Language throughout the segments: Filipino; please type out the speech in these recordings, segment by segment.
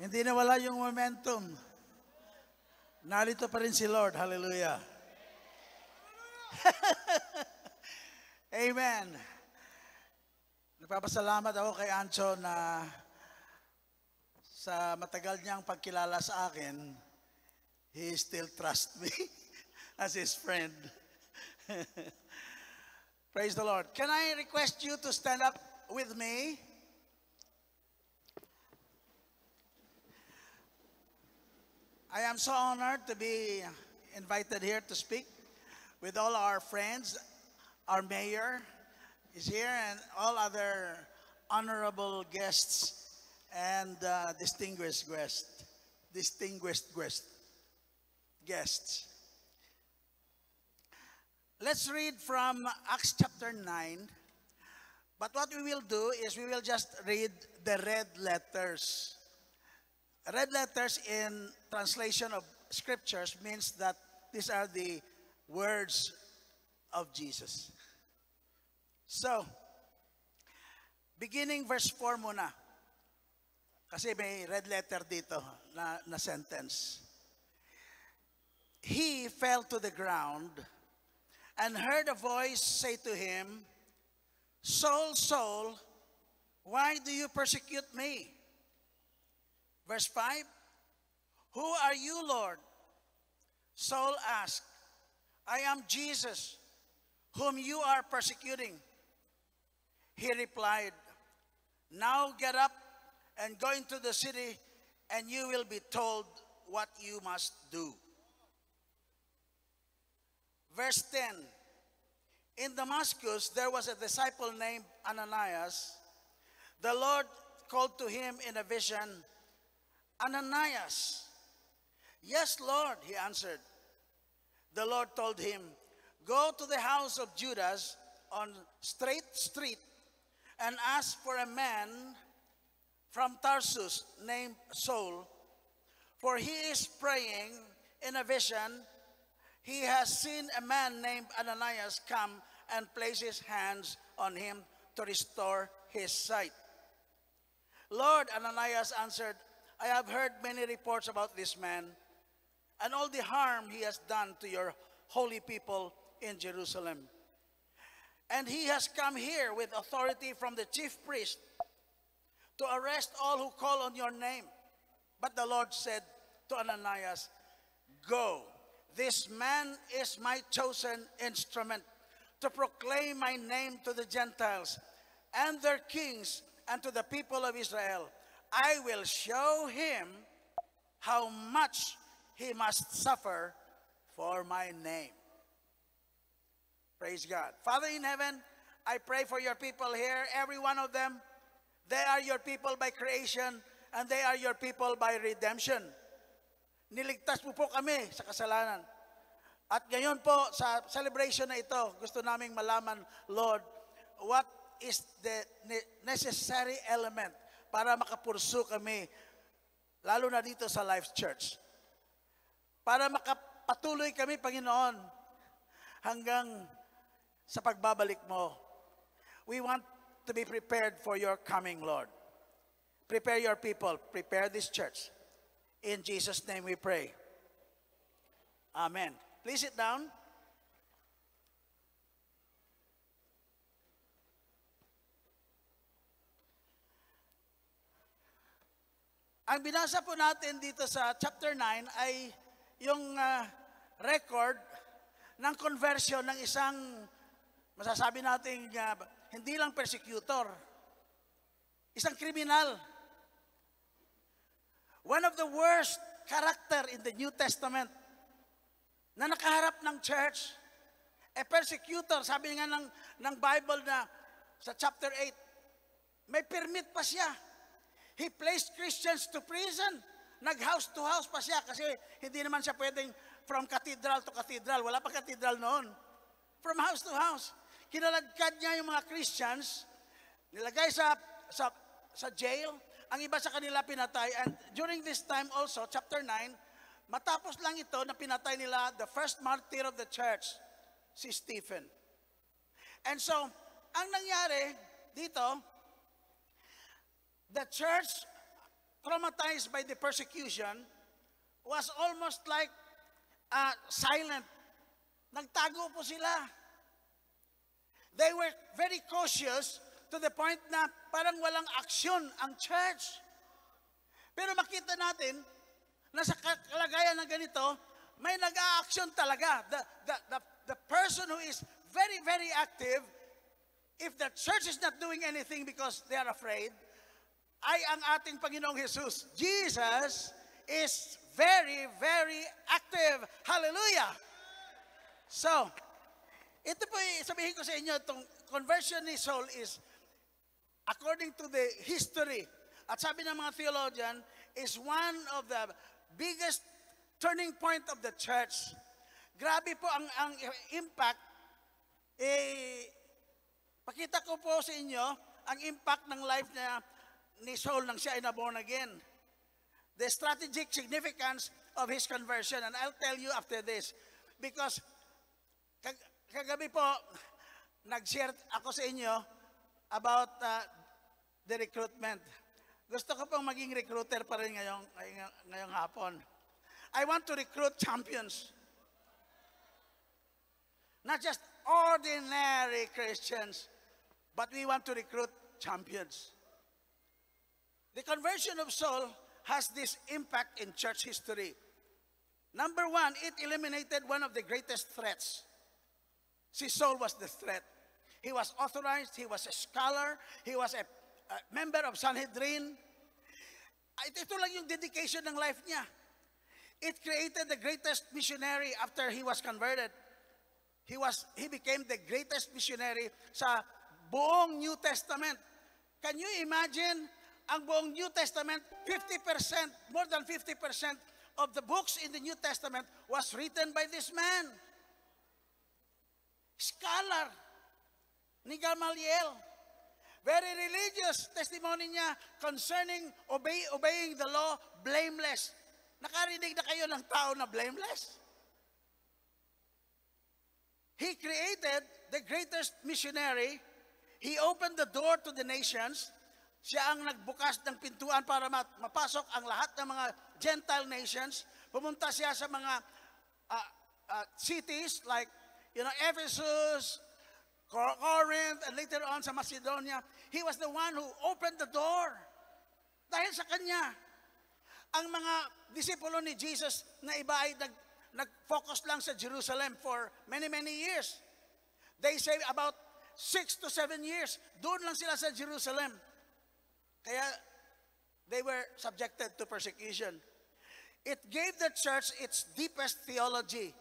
Hindi nawala yung momentum. Narito pa rin si Lord. Hallelujah. Amen. Nagpapasalamat ako kay Ancho na sa matagal niyang pagkilala sa akin, he still trusts me as his friend. Praise the Lord. Can I request you to stand up with me? I am so honored to be invited here to speak with all our friends. Our mayor is here and all other honorable guests and distinguished guests. Let's read from Acts chapter 9. But what we will do is we will just read the red letters. Red letters in translation of scriptures means that these are the words of Jesus. So, beginning verse 4 muna. Kasi may red letter dito na sentence. He fell to the ground and heard a voice say to him, Saul, Saul, why do you persecute me? Verse 5, who are you, Lord? Saul asked, I am Jesus, whom you are persecuting. He replied, now get up and go into the city, and you will be told what you must do. Verse 10, in Damascus there was a disciple named Ananias. The Lord called to him in a vision, Ananias. Yes, Lord, he answered. The Lord told him, go to the house of Judas on Straight Street and ask for a man from Tarsus named Saul, for he is praying in a vision. He has seen a man named Ananias come and place his hands on him to restore his sight. Lord, Ananias answered, I have heard many reports about this man and all the harm he has done to your holy people in Jerusalem. And he has come here with authority from the chief priest to arrest all who call on your name. But the Lord said to Ananias, go, this man is my chosen instrument to proclaim my name to the Gentiles and their kings and to the people of Israel. I will show him how much he must suffer for my name. Praise God. Father in heaven, I pray for your people here, every one of them. They are your people by creation and they are your people by redemption. Niligtas mo po kami sa kasalanan. At ngayon po sa celebration na ito, gusto naming malaman, Lord, what is the necessary element para makapursu kami, lalo na dito sa Life Church. Para makapatuloy kami, Panginoon, hanggang sa pagbabalik mo. We want to be prepared for your coming, Lord. Prepare your people. Prepare this church. In Jesus' name we pray. Amen. Please sit down. Ang binasa po natin dito sa chapter 9 ay yung record ng conversion ng isang, masasabi natin, hindi lang persecutor, isang kriminal. One of the worst character in the New Testament na nakaharap ng church. A persecutor, sabi nga ng Bible na sa chapter 8, may permit pa siya. He placed Christians to prison. Nag-house to house pa siya kasi hindi naman siya pwedeng from cathedral to cathedral. Wala pa cathedral noon. From house to house. Kinalagkad niya yung mga Christians, nilagay sa jail. Ang iba sa kanila pinatay. And during this time also, chapter 9, matapos lang ito na pinatay nila the first martyr of the church, si Stephen. And so, ang nangyari dito, the church traumatized by the persecution, was almost like silent. Nagtago po sila. They were very cautious to the point na parang walang aksyon ang church. Pero makita natin na sa kalagayan ng ganito, may nag-a-action talaga. The person who is very, very active, if the church is not doing anything because they are afraid, ay ang ating Panginoong Jesus. Jesus is very, very active. Hallelujah! So, ito po, sabihin ko sa inyo, itong conversion ni Saul is according to the history. At sabi ng mga theologian, is one of the biggest turning point of the church. Grabe po ang impact. Pakita ko po sa inyo ang impact ng life ni Saul nang siya ay na-born again. The strategic significance of his conversion. And I'll tell you after this. Because kagabi po, nag-share ako sa inyo about the recruitment. Gusto ko pong maging recruiter pa rin ngayong hapon. I want to recruit champions. Not just ordinary Christians, but we want to recruit champions. The conversion of Saul has this impact in church history. Number one, it eliminated one of the greatest threats. Si Saul was the threat. He was authorized, he was a scholar, he was a member of Sanhedrin. Ito lang yung dedication ng life niya. It created the greatest missionary after he was converted. He became the greatest missionary sa buong New Testament. Can you imagine ang buong New Testament, 50%, more than 50% of the books in the New Testament was written by this man. Scholar ni Gamaliel. Very religious testimony niya concerning obeying the law, blameless. Nakarinig na kayo ng tao na blameless? He created the greatest missionary. He opened the door to the nations. Siya ang nagbukas ng pintuan para mapasok ang lahat ng mga Gentile nations. Pumunta siya sa mga cities like Ephesus, Corinth, and later on sa Macedonia. He was the one who opened the door. Dahil sa kanya, ang mga disipulo ni Jesus na iba ay nag-focus lang sa Jerusalem for many, many years. They say about 6 to 7 years. Doon lang sila sa Jerusalem. Kaya they were subjected to persecution. It gave the church its deepest theology.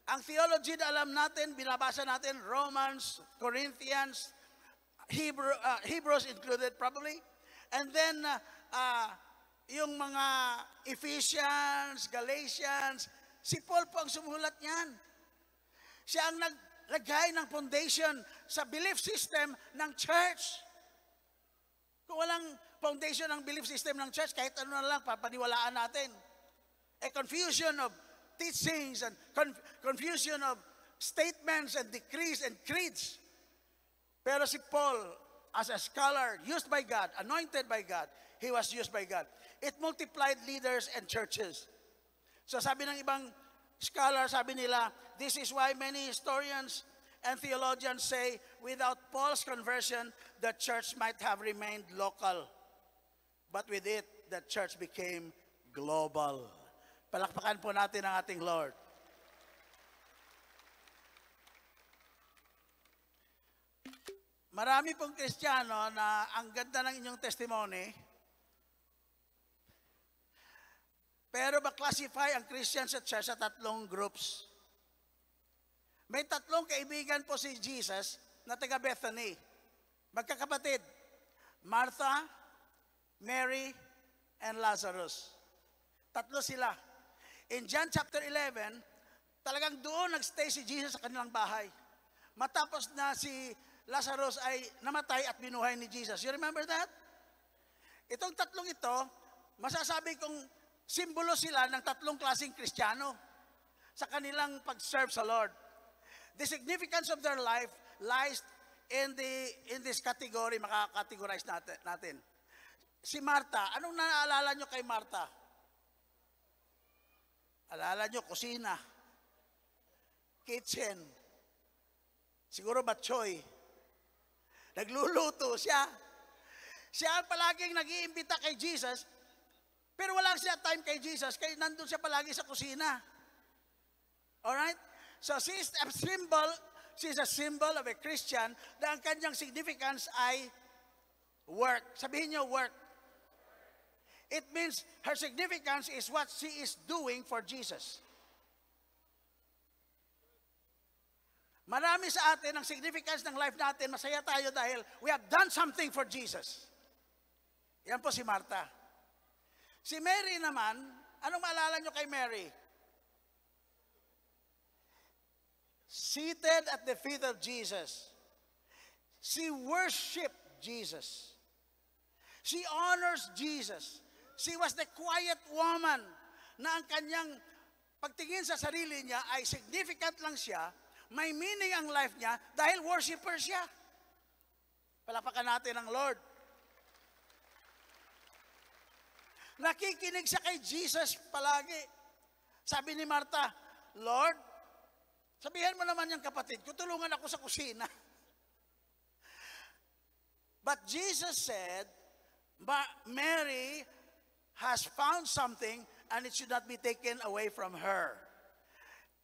Ang theology na alam natin, binabasa natin, Romans, Corinthians, Hebrews included probably. And then, yung mga Ephesians, Galatians, si Paul po ang sumulat niyan. Siya ang naglagay ng foundation sa belief system ng church. Kung walang foundation ng belief system ng church, kahit ano na lang, papaniwalaan natin. A confusion of teachings and confusion of statements and decrees and creeds. Pero si Paul, as a scholar, used by God, anointed by God, he was used by God. It multiplied leaders and churches. So sabi ng ibang scholar, sabi nila, this is why many historians and theologians say, without Paul's conversion, the church might have remained local. But with it, the church became global. Palakpakan po natin ang ating Lord. Marami pong Kristiyano na ang ganda ng inyong testimony, pero ba-classify ang Christian sa church sa tatlong groups. May tatlong kaibigan po si Jesus na taga Bethany. Magkakapatid, Martha, Mary, and Lazarus. Tatlo sila. In John chapter 11, talagang doon nagstay si Jesus sa kanilang bahay. Matapos na si Lazarus ay namatay at binuhay ni Jesus. You remember that? Itong tatlong ito, masasabi kong simbolo sila ng tatlong klaseng Kristiyano sa kanilang pag-serve sa Lord. The significance of their life lies in this category, makakategorize natin. Si Martha, anong naalala nyo kay Martha? Alala nyo, kusina, kitchen, siguro batchoy. Nagluluto siya. Siya ang palaging nag-iimbita kay Jesus, pero wala siya time kay Jesus, kaya nandun siya palagi sa kusina. Alright? So she's a symbol of a Christian na ang kanyang significance ay work. Sabihin niyo, work. It means her significance is what she is doing for Jesus. Marami sa atin, ang significance ng life natin, masaya tayo dahil we have done something for Jesus. Yan po si Martha. Si Mary naman, anong maalala nyo kay Mary? Seated at the feet of Jesus. She worshiped Jesus. She honors Jesus. She was the quiet woman na ang kanyang pagtingin sa sarili niya ay significant lang siya, may meaning ang life niya dahil worshiper siya. Palapakan natin ang Lord. Nakikinig siya kay Jesus palagi. Sabi ni Martha, Lord, sabihan mo naman yung kapatid ko, tulungan ako sa kusina. But Jesus said, Mary has found something and it should not be taken away from her.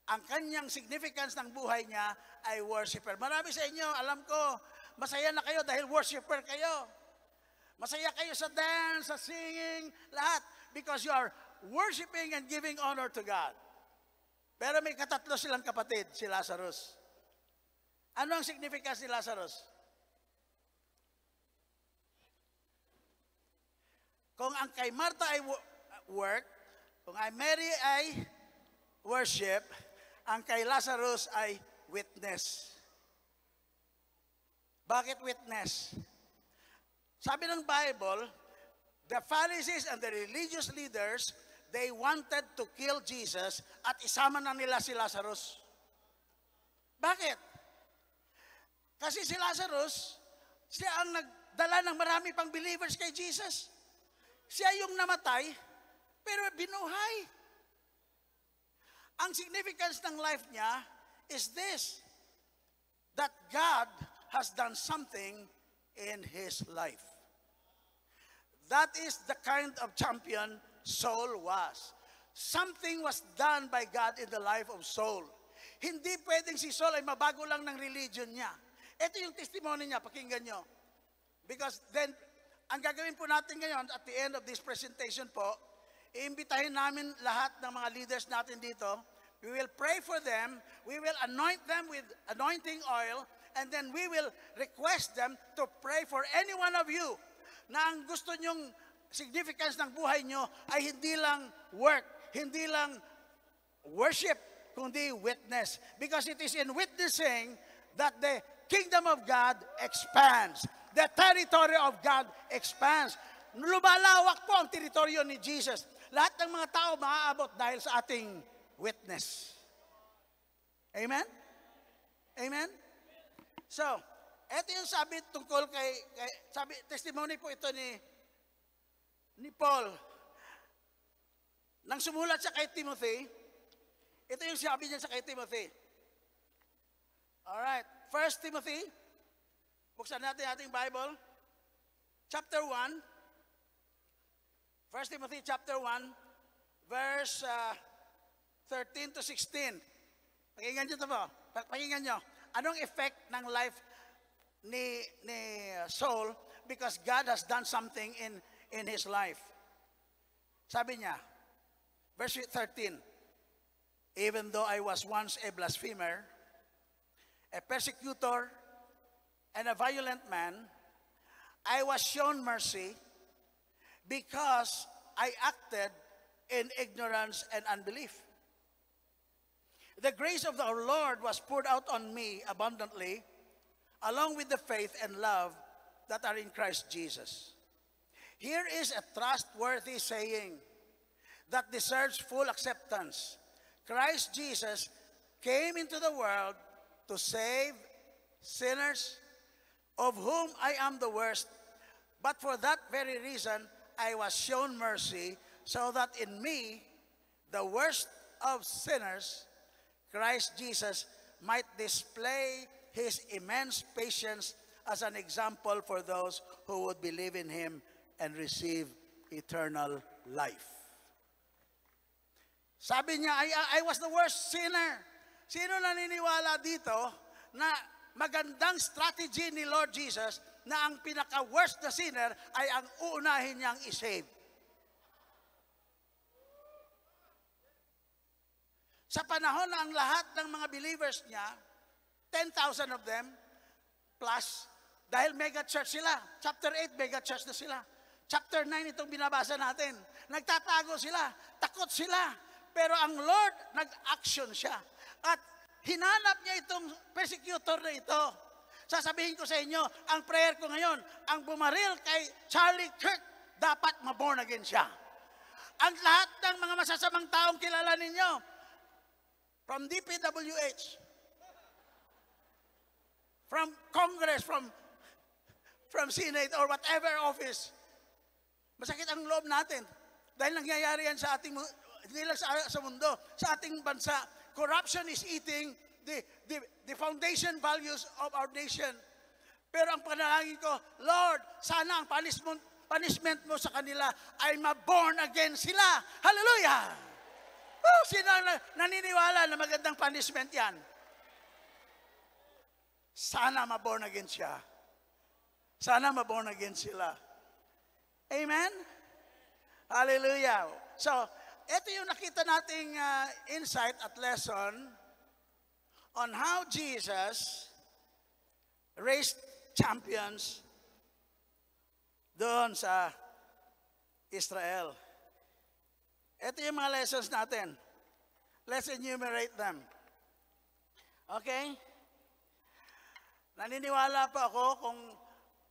Ang kanyang significance ng buhay niya ay worshiper. Marami sa inyo, alam ko, masaya na kayo dahil worshiper kayo. Masaya kayo sa dance, sa singing, lahat. Because you are worshiping and giving honor to God. Pero may katatlo silang kapatid, si Lazarus. Ano ang significance ni Lazarus? Kung ang kay Martha ay work, kung ay Mary ay worship, ang kay Lazarus ay witness. Bakit witness? Sabi ng Bible, the Pharisees and the religious leaders, they wanted to kill Jesus at isama na nila si Lazarus. Bakit? Kasi si Lazarus, siya ang nagdala ng marami pang believers kay Jesus. Siya yung namatay, pero binuhay. Ang significance ng life niya is this, that God has done something in his life. That is the kind of champion Saul was. Something was done by God in the life of Saul. Hindi pwedeng si Saul ay mabago lang ng religion niya. Ito yung testimony niya, pakinggan nyo. Because then, ang gagawin po natin ngayon, at the end of this presentation po, iimbitahin namin lahat ng mga leaders natin dito. We will pray for them, we will anoint them with anointing oil, and then we will request them to pray for any one of you na ang gusto nyong significance ng buhay nyo ay hindi lang work, hindi lang worship, kundi witness. Because it is in witnessing that the kingdom of God expands. The territory of God expands. Lumalawak po ang teritoryo ni Jesus. Lahat ng mga tao maaabot dahil sa ating witness. Amen? Amen? So, ito yung sabi tungkol sabi, testimony po ito ni Paul. Nang sumulat siya kay Timothy, ito yung sabi niya sa kay Timothy. Alright, 1 Timothy, buksan natin ating Bible, chapter 1, 1 Timothy chapter 1, verse 13 to 16. Pakinggan nyo ito po. Pakinggan nyo. Anong effect ng life ni Saul because God has done something in his life. Sabi niya, verse 13, even though I was once a blasphemer, a persecutor, and a violent man, I was shown mercy because I acted in ignorance and unbelief. The grace of our Lord was poured out on me abundantly, along with the faith and love that are in Christ Jesus. Here is a trustworthy saying that deserves full acceptance. Christ Jesus came into the world to save sinners, of whom I am the worst. But for that very reason, I was shown mercy, so that in me, the worst of sinners, Christ Jesus might display his immense patience as an example for those who would believe in him and receive eternal life. Sabi niya, I was the worst sinner. Sino naniniwala dito na magandang strategy ni Lord Jesus na ang pinaka-worst na sinner ay ang uunahin niyang isave? Sa panahon na ang lahat ng mga believers niya, 10,000 of them, plus, dahil mega church sila. Chapter 8, mega church na sila. Chapter 9, itong binabasa natin. Nagtatago sila, takot sila. Pero ang Lord, nag-action siya. At hinanap niya itong persecutor na ito. Sasabihin ko sa inyo, ang prayer ko ngayon, ang bumaril kay Charlie Kirk, dapat ma-born again siya. Ang lahat ng mga masasamang taong kilala ninyo, from DPWH, from Congress, from Senate, or whatever office, masakit ang loob natin. Dahil nangyayari yan sa ating, hindi lang sa mundo, sa ating bansa. Corruption is eating the foundation values of our nation. Pero ang panalangin ko, Lord, sana ang punishment mo sa kanila ay ma-born again sila. Hallelujah! Sino ang naniniwala na magandang punishment yan? Sana ma-born again siya. Sana ma-born again sila. Amen? Hallelujah. So, ito yung nakita nating insight at lesson on how Jesus raised champions doon sa Israel. Ito yung mga lessons natin. Let's enumerate them. Okay? Naniniwala pa ako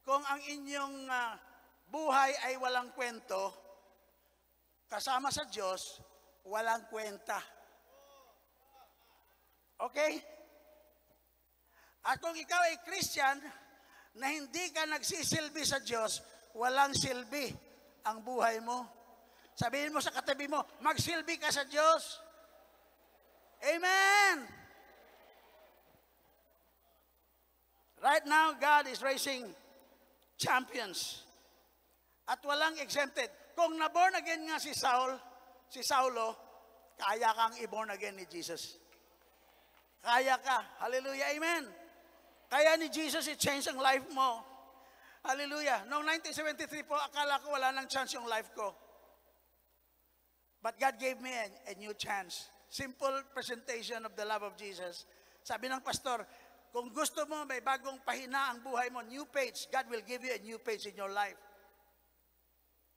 kung ang inyong buhay ay walang kwento, kasama sa Diyos, walang kwenta. Okay? At kung ikaw ay Christian na hindi ka nagsisilbi sa Diyos, walang silbi ang buhay mo. Sabihin mo sa katabi mo, magsilbi ka sa Diyos. Amen! Right now, God is raising champions. At walang exempted. Kung na-born again nga si Saulo, kaya kang i-born again ni Jesus. Kaya ka. Hallelujah. Amen. Kaya ni Jesus, i-change ang life mo. Hallelujah. Noong 1973 po, akala ko wala nang chance yung life ko. But God gave me a new chance. Simple presentation of the love of Jesus. Sabi ng pastor, kung gusto mo may bagong pahina ang buhay mo, new page, God will give you a new page in your life.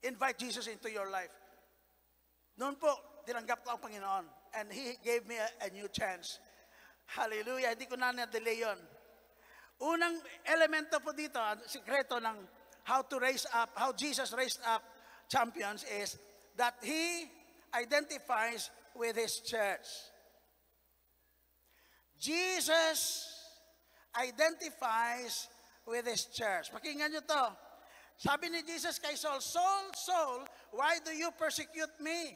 Invite Jesus into your life. Noon po, tinanggap ko ang Panginoon. And He gave me a new chance. Hallelujah. Hindi ko na na-delay yun. Unang elemento po dito, sikreto ng how to raise up, how Jesus raised up champions is that He identifies with His church. Jesus identifies with His church. Pakinggan nyo to. Sabi ni Jesus kay Saul, Saul, Saul, why do you persecute me?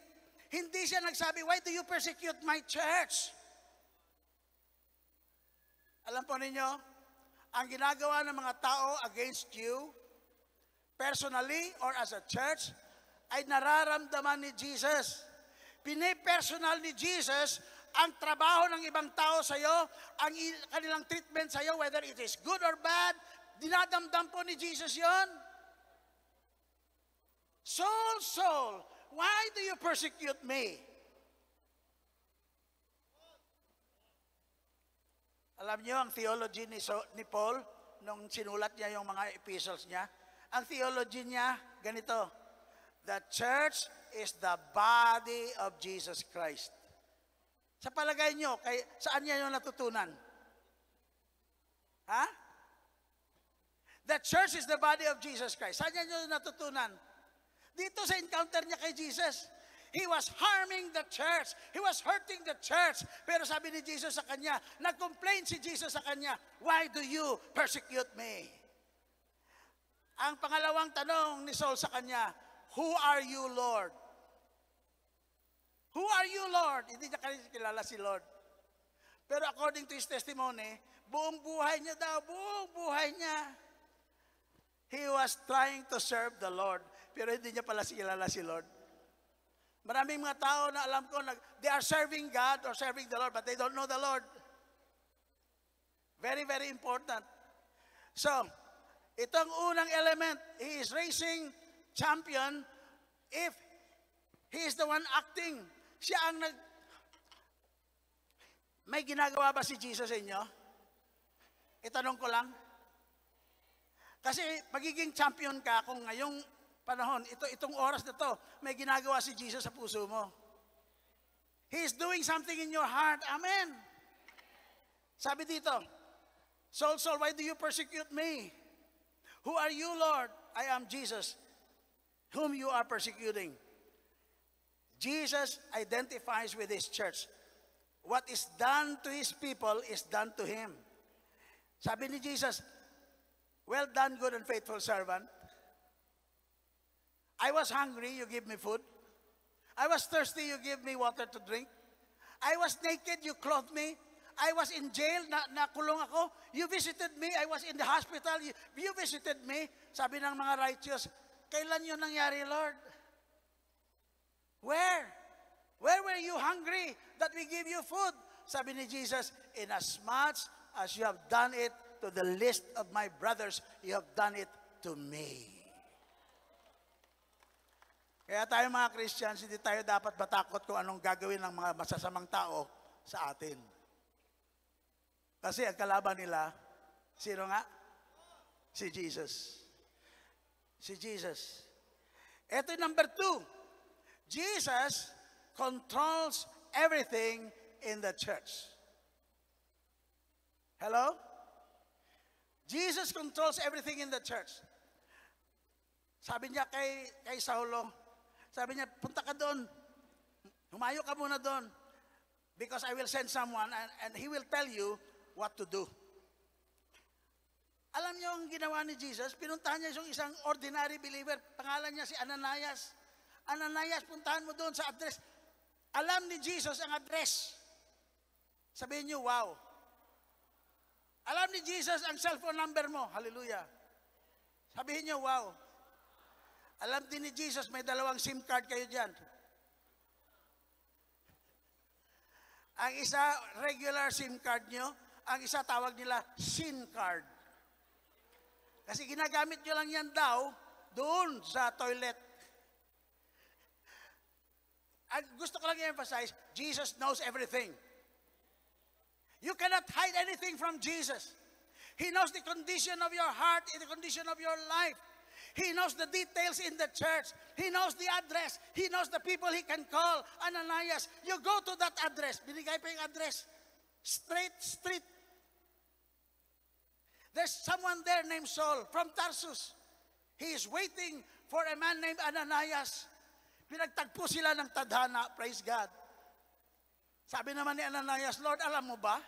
Hindi siya nagsabi, why do you persecute my church? Alam po ninyo, ang ginagawa ng mga tao against you, personally or as a church, ay nararamdaman ni Jesus. Pinipersonal ni Jesus ang trabaho ng ibang tao sa iyo, ang kanilang treatment sa iyo, whether it is good or bad, dinadamdam po ni Jesus yon. Saul, Saul, why do you persecute me? Alam niyo ang theology ni Paul nung sinulat niya yung mga epistles niya? Ang theology niya, ganito, the church is the body of Jesus Christ. Sa palagay niyo, saan niya yung natutunan? Ha? The church is the body of Jesus Christ. Saan niya yung natutunan? Dito sa encounter niya kay Jesus. He was harming the church. He was hurting the church. Pero sabi ni Jesus sa kanya, nag-complain si Jesus sa kanya, why do you persecute me? Ang pangalawang tanong ni Saul sa kanya, who are you, Lord? Who are you, Lord? Hindi niya kilala si Lord. Pero according to his testimony, buong buhay niya daw, buong buhay niya, he was trying to serve the Lord. Pero hindi niya pala kilala si Lord. Maraming mga tao na alam ko, they are serving God or serving the Lord, but they don't know the Lord. Very, very important. So, itong unang element, he is raising champion if he is the one acting. Siya ang May ginagawa ba si Jesus sa inyo? Itanong ko lang. Kasi magiging champion ka kung ngayong panahon, itong oras na to, may ginagawa si Jesus sa puso mo. He is doing something in your heart. Amen. Sabi dito, Saul, Saul, why do you persecute me? Who are you, Lord? I am Jesus, whom you are persecuting. Jesus identifies with his church. What is done to his people is done to him. Sabi ni Jesus, well done, good and faithful servant. I was hungry, you give me food. I was thirsty, you give me water to drink. I was naked, you clothed me. I was in jail, nakulong ako. You visited me. I was in the hospital. You visited me. Sabi ng mga righteous, kailan yun nangyari, Lord? Where? Where were you hungry that we give you food? Sabi ni Jesus, inasmuch as you have done it to the least of my brothers, you have done it to me. Kaya tayo mga Christians, hindi tayo dapat matakot kung anong gagawin ng mga masasamang tao sa atin. Kasi ang kalaban nila, sino nga? Si Jesus. Si Jesus. Ito yung number 2. Jesus controls everything in the church. Hello? Jesus controls everything in the church. Sabi niya kay Saulo, sabi niya, punta ka doon. Humayo ka muna doon. Because I will send someone and he will tell you what to do. Alam niyo ang ginawa ni Jesus? Pinuntahan niya yung isang ordinary believer. Pangalan niya si Ananias. Ananias, puntahan mo doon sa address. Alam ni Jesus ang address. Sabihin niyo, wow. Alam ni Jesus ang cellphone number mo. Hallelujah. Sabihin niyo, wow. Alam din ni Jesus, may 2 SIM card kayo dyan. Ang isa, regular SIM card nyo. Ang isa, tawag nila, SIM card. Kasi ginagamit nyo lang yan daw doon sa toilet. Gusto ko lang i-emphasize, Jesus knows everything. You cannot hide anything from Jesus. He knows the condition of your heart, the condition of your life. He knows the details in the church. He knows the address. He knows the people he can call. Ananias, you go to that address. Binigay pa yung address. Straight street. There's someone there named Saul from Tarsus. He is waiting for a man named Ananias. Pinagtagpo sila ng tadhana. Praise God. Sabi naman ni Ananias, Lord, alam mo ba?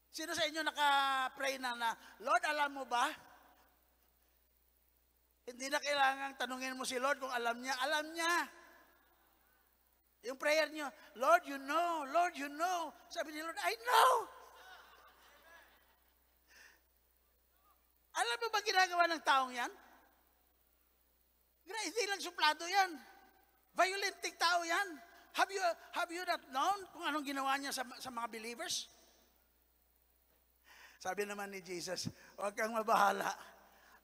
Sino sa inyo naka-pray na, Lord, alam mo ba? Hindi na kailangang tanungin mo si Lord kung alam niya. Alam niya. Yung prayer niyo, Lord, you know. Lord, you know. Sabi ni Lord, I know. Alam mo ba ginagawa ng taong yan? Hindi lang suplado yan. Violentic tao yan. Have you not known kung anong ginawa niya sa mga believers? Sabi naman ni Jesus, huwag kang mabahala.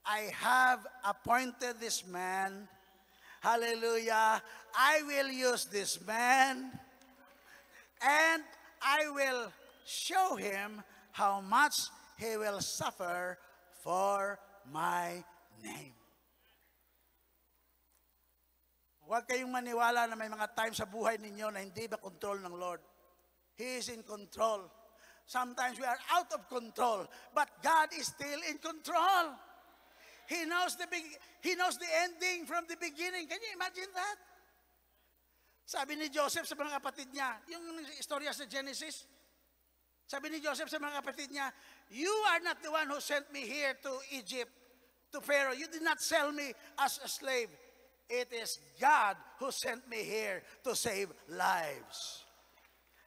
I have appointed this man. Hallelujah. I will use this man. And I will show him how much he will suffer for my name. Huwag kayong maniwala na may mga times sa buhay ninyo na hindi ba control ng Lord. He is in control. Sometimes we are out of control, but God is still in control. He knows the ending from the beginning. Can you imagine that? Sabi ni Joseph sa mga kapatid niya, yung istorya sa Genesis, sabi ni Joseph sa mga kapatid niya, you are not the one who sent me here to Egypt to Pharaoh, you did not sell me as a slave. It is God who sent me here to save lives.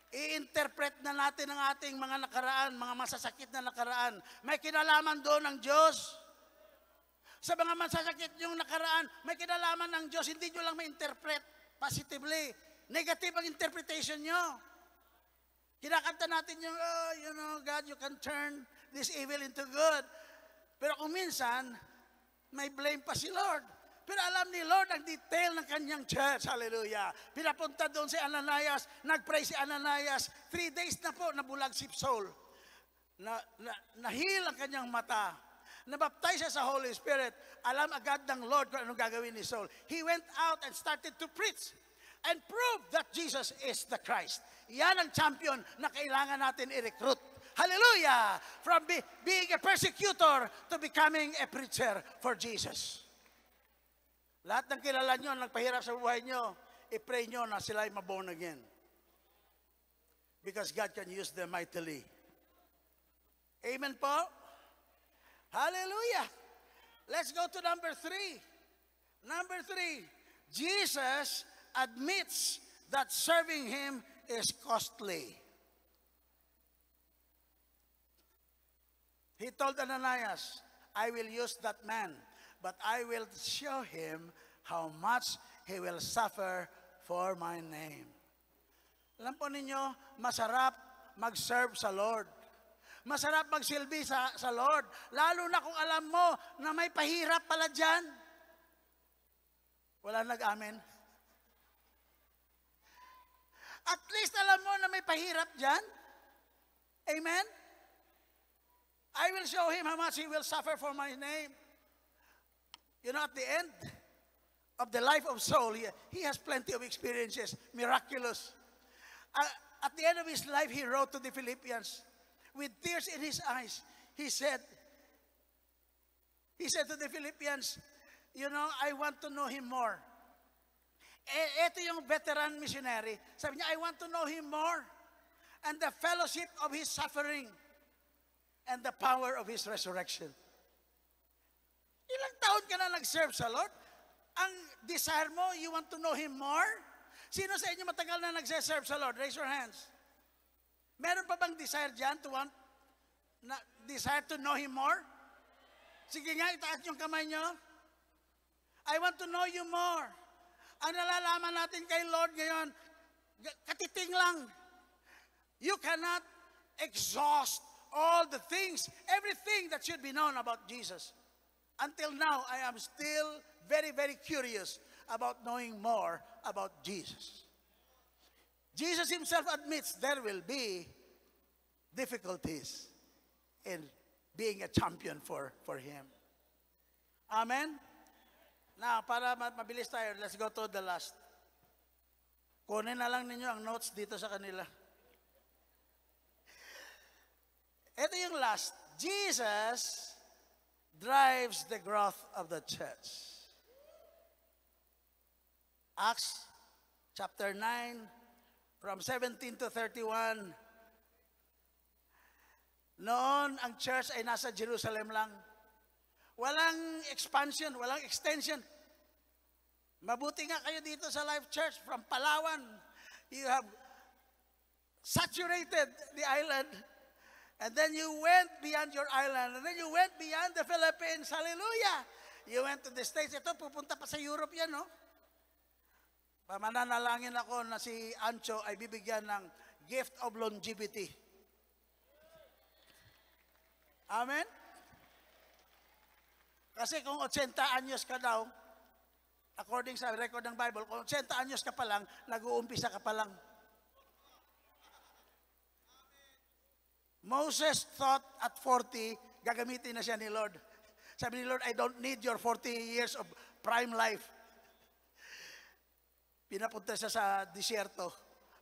I-interpret na natin ang ating mga nakaraan, mga masasakit na nakaraan. May kinalaman doon ng Diyos. Sa mga masasakit yung nakaraan, may kinalaman ng Diyos. Hindi nyo lang ma-interpret positively. Negative ang interpretation nyo. Kinakanta natin yung, oh, you know, God, you can turn this evil into good. Pero kung minsan, may blame pa si Lord. Pero alam ni Lord ang detail ng kanyang church. Hallelujah. Pinapunta doon si Ananias. Nag-pray si Ananias. 3 days na po, nabulag si Saul. Nahil ang kanyang mata. Nabaptize siya sa Holy Spirit. Alam agad ng Lord kung anong gagawin ni Saul. He went out and started to preach and prove that Jesus is the Christ. Yan ang champion na kailangan natin i-recruit. Hallelujah! From being a persecutor to becoming a preacher for Jesus. Lahat ng kilala nyo, nagpahirap sa buhay nyo, i-pray nyo na sila ay maborn again. Because God can use them mightily. Amen po? Hallelujah! Let's go to number 3. Number 3, Jesus admits that serving Him is costly. He told Ananias, I will use that man, but I will show him how much he will suffer for my name. Alam po ninyo, masarap mag-serve sa Lord. Masarap magsilbi sa Lord. Lalo na kung alam mo na may pahirap pala dyan. Wala nag-amen? At least alam mo na may pahirap dyan. Amen? I will show him how much he will suffer for my name. You know, at the end of the life of Saul, he has plenty of experiences, miraculous. At the end of his life, he wrote to the Philippians, with tears in his eyes, he said to the Philippians, you know, I want to know him more. Ito yung veteran missionary. Sabi niya, I want to know him more. And the fellowship of his suffering. And the power of His resurrection. Ilang taon ka na nag-serve sa Lord? Ang desire mo, you want to know Him more? Sino sa inyo matagal na nag-serve sa Lord? Raise your hands. Meron pa bang desire dyan desire to know Him more? Sige nga, itaas yung kamay nyo. I want to know you more. Ang nalalaman natin kay Lord ngayon, katiting lang. You cannot exhaust all the things, everything that should be known about Jesus. Until now, I am still very, very curious about knowing more about Jesus. Jesus Himself admits there will be difficulties in being a champion for Him. Amen? Now, para mabilis tayo, let's go to the last. Kunin na lang ninyo ang notes dito sa kanila. Ito yung last. Jesus drives the growth of the church. Acts chapter 9, from 17 to 31. Noon, ang church ay nasa Jerusalem lang. Walang expansion, walang extension. Mabuti nga kayo dito sa Life Church from Palawan. You have saturated the island. And then you went beyond your island. And then you went beyond the Philippines. Hallelujah! You went to the States. Ito, pupunta pa sa Europe yan, no? Pamananalangin ako na si Ancho ay bibigyan ng gift of longevity. Amen? Kasi kung 80 anyos ka daw, according sa record ng Bible, kung 80 anyos ka pa lang, nag-uumpisa ka pa lang. Moses thought at 40, gagamitin na siya ni Lord. Sabi ni Lord, I don't need your 40 years of prime life. Pinapunta siya sa disyerto.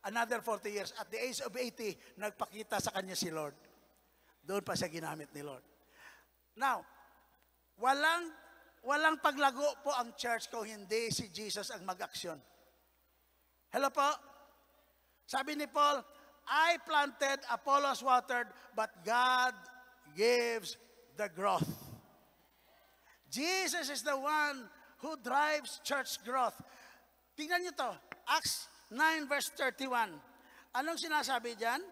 Another 40 years. At the age of 80, nagpakita sa kanya si Lord. Doon pa siya ginamit ni Lord. Now, walang paglago po ang church kung hindi si Jesus ang mag-aksyon. Hello po? Sabi ni Paul, I planted, Apollos watered, but God gives the growth. Jesus is the one who drives church growth. Tingnan nyo to, Acts 9 verse 31. Anong sinasabi dyan?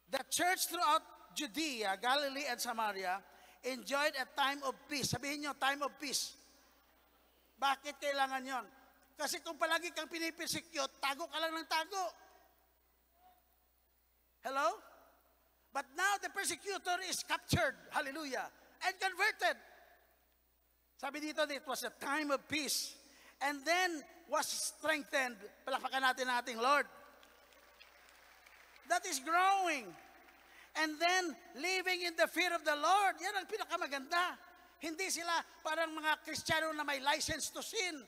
The church throughout Judea, Galilee, and Samaria enjoyed a time of peace. Sabihin nyo, time of peace. Bakit kailangan yon? Kasi kung palagi kang pinipersecute, tago ka lang ng tago. Hello? But now the persecutor is captured, hallelujah, and converted. Sabi dito, it was a time of peace. And then was strengthened. Palakpakan natin ang ating Lord. That is growing. And then, living in the fear of the Lord. Yan ang pinakamaganda. Hindi sila parang mga Kristiyano na may license to sin.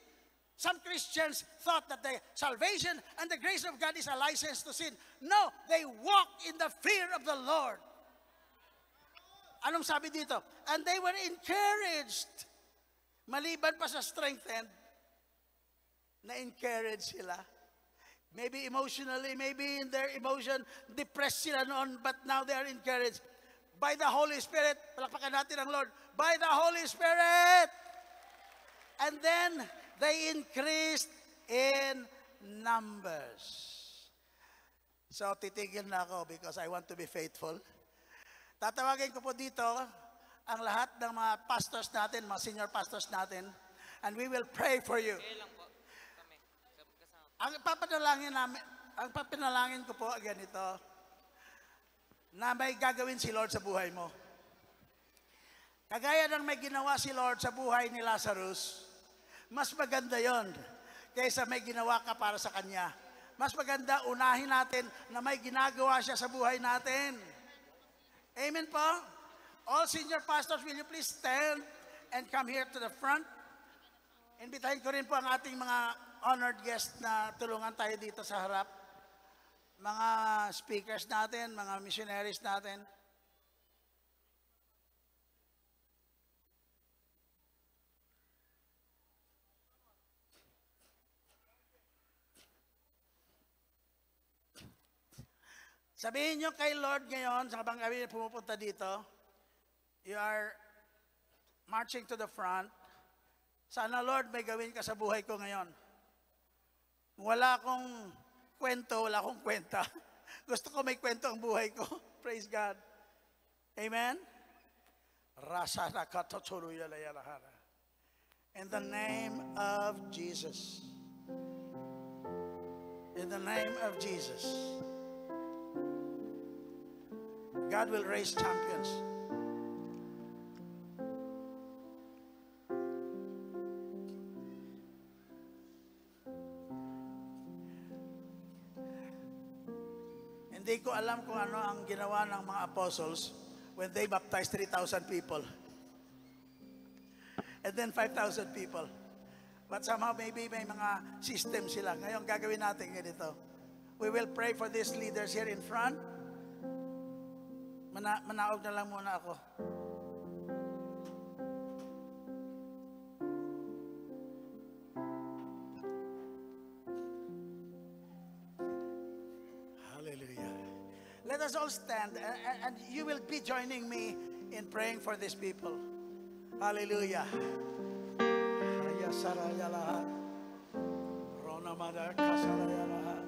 Some Christians thought that the salvation and the grace of God is a license to sin. No, they walk in the fear of the Lord. Anong sabi dito? And they were encouraged. Maliban pa sa strengthened, na-encourage sila. Maybe emotionally, maybe in their emotion, depressed sila noon, but now they are encouraged. By the Holy Spirit, palakpakan natin ang Lord, by the Holy Spirit! And then, they increased in numbers. So, titigil na ako because I want to be faithful. Tatawagin ko po dito ang lahat ng mga pastors natin, mga senior pastors natin, and we will pray for you. Ang papinalangin ko po, ganito, na may gagawin si Lord sa buhay mo. Kagaya ng may ginawa si Lord sa buhay ni Lazarus, mas maganda yon kaysa may ginawa ka para sa Kanya. Mas maganda, unahin natin na may ginagawa siya sa buhay natin. Amen po? All senior pastors, will you please stand and come here to the front? Imbitahin ko rin po ang ating mga honored guest na tulungan tayo dito sa harap. Mga speakers natin, mga missionaries natin. Sabihin nyo kay Lord ngayon, sa habang kami pumupunta dito, you are marching to the front. Sana Lord, may gawin ka sa buhay ko ngayon. Wala akong kwento, wala akong kwenta. Gusto ko may kwento ang buhay ko. Praise God. Amen? In the name of Jesus. In the name of Jesus. God will raise champions. Hindi ko alam kung ano ang ginawa ng mga apostles when they baptized 3,000 people. And then 5,000 people. But somehow maybe may mga system sila. Ngayon gagawin natin ganito. We will pray for these leaders here in front. Manaog na lang muna ako. Hallelujah. Let us all stand and you will be joining me in praying for these people. Hallelujah. Rona Madar Kasarayalaha.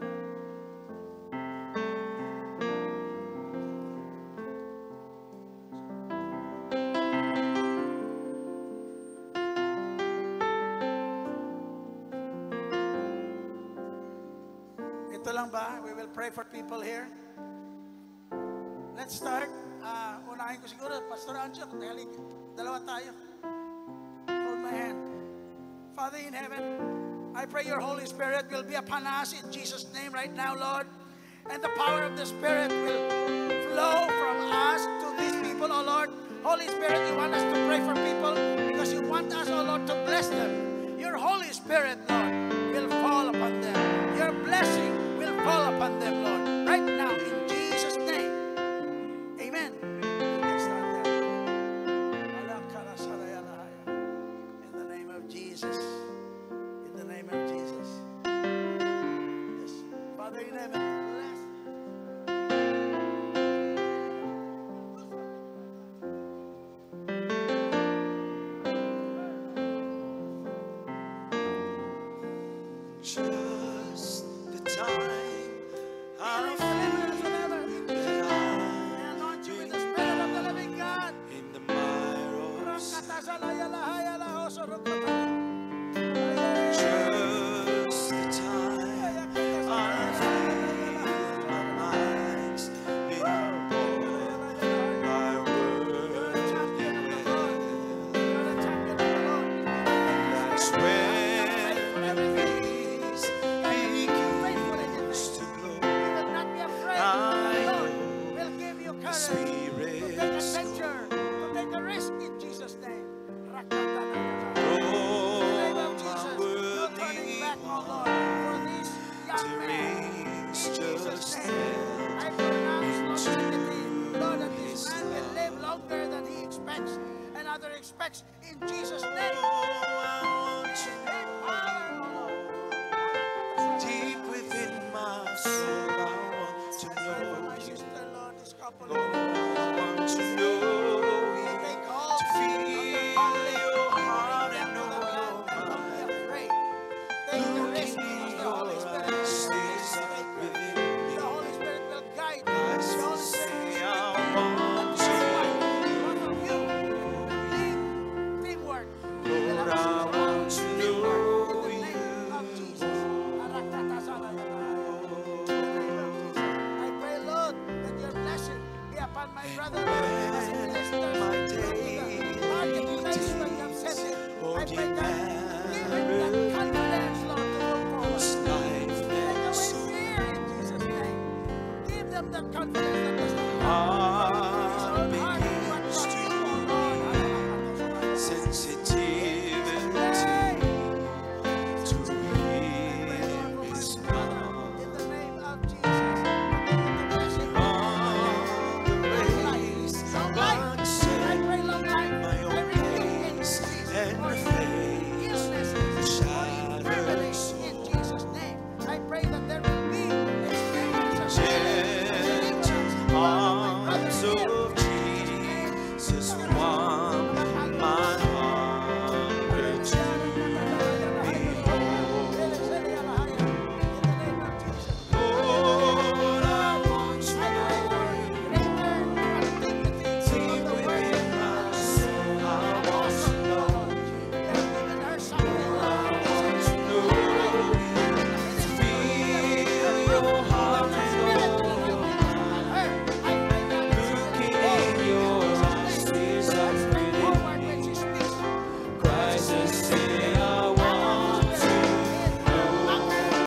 Ito lang ba? We will pray for people here. Let's start. Unahin ko siguro, Pastor Anjo, dalawa tayo. Hold my hand. Father in heaven, I pray your Holy Spirit will be upon us in Jesus' name right now, Lord. And the power of the Spirit will flow from us to these people, oh Lord. Holy Spirit, you want us to pray for people because you want us, oh Lord, to bless them. Your Holy Spirit, Lord, will fall upon them. Your blessing will fall upon them, Lord, right now in Jesus' name. Amen. Let's start there. In the name of Jesus. In the name of Jesus. Yes. Father in heaven, bless. Just the time Healing, I deliverance, whatever. In Jesus' feel name. I anoint you with the Spirit of the living God. in the mire of sin. Just the time I feel my mind's being bored by worldly will. That's when enemies begins to blow. The Spirit's to take a risk in Jesus' name. I pronounce longevity, Lord, that this man will live longer than he expects, and other expects.